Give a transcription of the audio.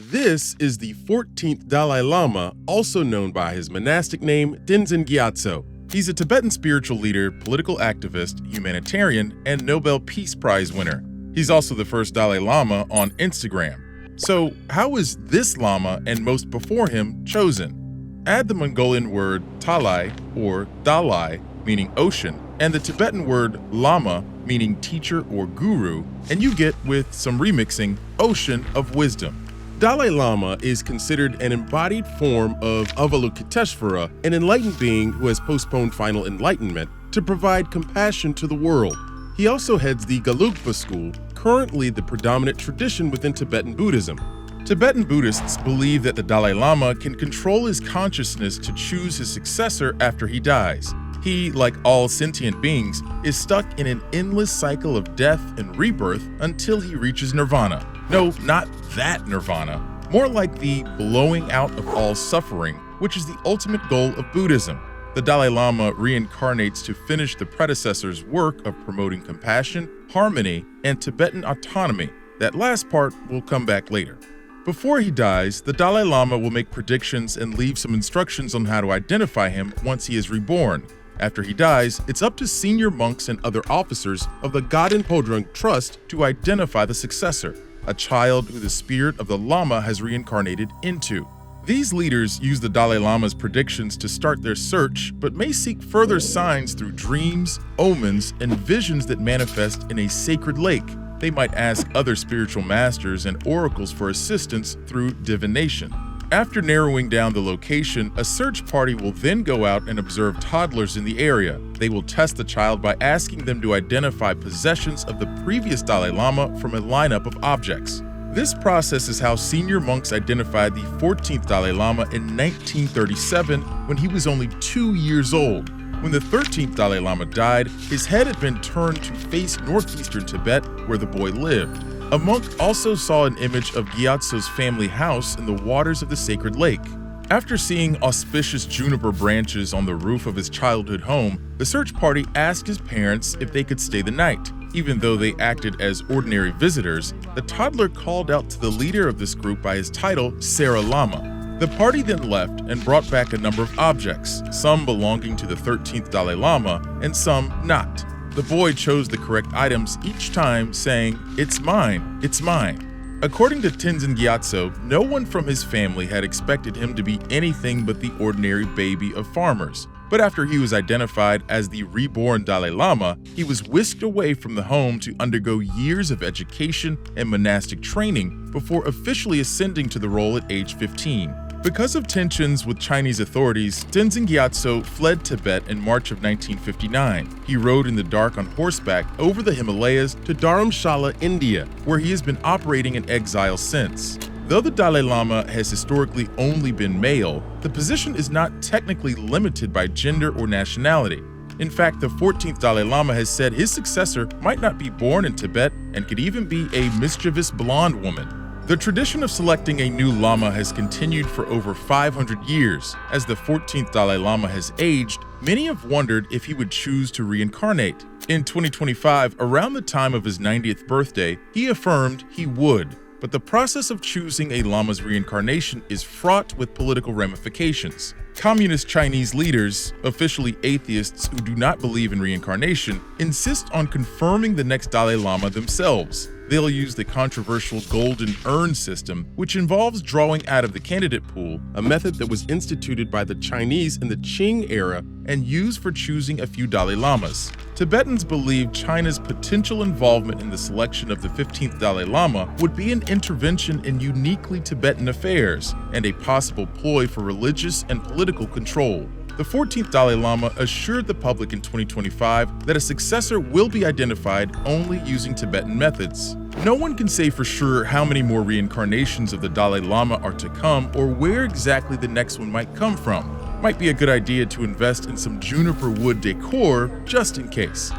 This is the 14th Dalai Lama, also known by his monastic name Tenzin Gyatso. He's a Tibetan spiritual leader, political activist, humanitarian, and Nobel Peace Prize winner. He's also the first Dalai Lama on Instagram. So, how is this Lama and most before him chosen? Add the Mongolian word Talai or Dalai, meaning ocean, and the Tibetan word Lama, meaning teacher or guru, and you get, with some remixing, ocean of wisdom. Dalai Lama is considered an embodied form of Avalokiteshvara, an enlightened being who has postponed final enlightenment to provide compassion to the world. He also heads the Gelugpa school, currently the predominant tradition within Tibetan Buddhism. Tibetan Buddhists believe that the Dalai Lama can control his consciousness to choose his successor after he dies. He, like all sentient beings, is stuck in an endless cycle of death and rebirth until he reaches nirvana. No, not that nirvana. More like the blowing out of all suffering, which is the ultimate goal of Buddhism. The Dalai Lama reincarnates to finish the predecessor's work of promoting compassion, harmony, and Tibetan autonomy. That last part will come back later. Before he dies, the Dalai Lama will make predictions and leave some instructions on how to identify him once he is reborn. After he dies, it's up to senior monks and other officers of the Gaden Podrung Trust to identify the successor, a child who the spirit of the Lama has reincarnated into. These leaders use the Dalai Lama's predictions to start their search, but may seek further signs through dreams, omens, and visions that manifest in a sacred lake. They might ask other spiritual masters and oracles for assistance through divination. After narrowing down the location, a search party will then go out and observe toddlers in the area. They will test the child by asking them to identify possessions of the previous Dalai Lama from a lineup of objects. This process is how senior monks identified the 14th Dalai Lama in 1937 when he was only 2 years old. When the 13th Dalai Lama died, his head had been turned to face northeastern Tibet, where the boy lived. A monk also saw an image of Gyatso's family house in the waters of the sacred lake. After seeing auspicious juniper branches on the roof of his childhood home, the search party asked his parents if they could stay the night. Even though they acted as ordinary visitors, the toddler called out to the leader of this group by his title, Sarah Lama. The party then left and brought back a number of objects, some belonging to the 13th Dalai Lama and some not. The boy chose the correct items each time, saying, "It's mine, it's mine." According to Tenzin Gyatso, no one from his family had expected him to be anything but the ordinary baby of farmers. But after he was identified as the reborn Dalai Lama, he was whisked away from the home to undergo years of education and monastic training before officially ascending to the role at age 15. Because of tensions with Chinese authorities, Tenzin Gyatso fled Tibet in March of 1959. He rode in the dark on horseback over the Himalayas to Dharamshala, India, where he has been operating in exile since. Though the Dalai Lama has historically only been male, the position is not technically limited by gender or nationality. In fact, the 14th Dalai Lama has said his successor might not be born in Tibet and could even be a mischievous blonde woman. The tradition of selecting a new Lama has continued for over 500 years. As the 14th Dalai Lama has aged, many have wondered if he would choose to reincarnate. In 2025, around the time of his 90th birthday, he affirmed he would. But the process of choosing a Lama's reincarnation is fraught with political ramifications. Communist Chinese leaders, officially atheists who do not believe in reincarnation, insist on confirming the next Dalai Lama themselves. They'll use the controversial golden urn system, which involves drawing out of the candidate pool, a method that was instituted by the Chinese in the Qing era and used for choosing a few Dalai Lamas. Tibetans believe China's potential involvement in the selection of the 15th Dalai Lama would be an intervention in uniquely Tibetan affairs and a possible ploy for religious and political control. The 14th Dalai Lama assured the public in 2025 that a successor will be identified only using Tibetan methods. No one can say for sure how many more reincarnations of the Dalai Lama are to come or where exactly the next one might come from. Might be a good idea to invest in some juniper wood decor just in case.